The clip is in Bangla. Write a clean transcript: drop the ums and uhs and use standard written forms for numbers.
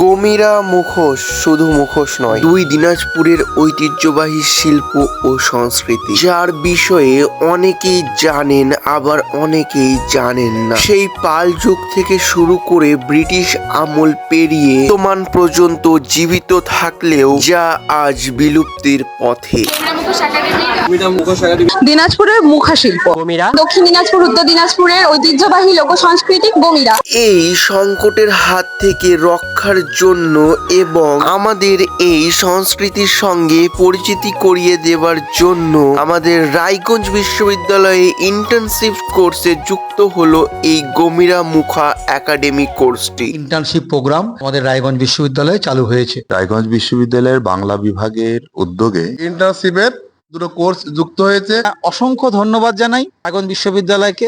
গমিরা মুখোশ শুধু মুখোশ নয়, দুই দিনাজপুরের ঐতিহ্যবাহী শিল্প ও সংস্কৃতি, যার বিষয়ে অনেকেই জানেন আবার অনেকেই জানেন না। সেই পাল যুগ থেকে শুরু করে ব্রিটিশ আমল পেরিয়ে বর্তমান পর্যন্ত জীবিত থাকলেও যা আজ বিলুপ্তির পথে। দিনাজপুরের মুখা শিল্প, দক্ষিণ দিনাজপুর, উত্তর দিনাজপুরের ঐতিহ্যবাহী লোক সংস্কৃতি গমিরা। এই সংকটের হাত থেকে রক্ষার জন্য এবং আমাদের এই সংস্কৃতির সঙ্গে পরিচিতি করিয়ে দেওয়ার জন্য আমাদের রায়গঞ্জ বিশ্ববিদ্যালয়ে ইন্টার্নশিপ কোর্সে যুক্ত হলো এই গমিরা মুখা একাডেমি কোর্সটি। ইন্টার্নশিপ প্রোগ্রাম আমাদের রায়গঞ্জ বিশ্ববিদ্যালয়ে চালু হয়েছে। রায়গঞ্জ বিশ্ববিদ্যালয়ের বাংলা বিভাগের উদ্যোগে ইন্টার্নশিপের দুটো কোর্স যুক্ত হয়েছে। অসংখ্য ধন্যবাদ জানাই রায়গঞ্জ বিশ্ববিদ্যালয়কে।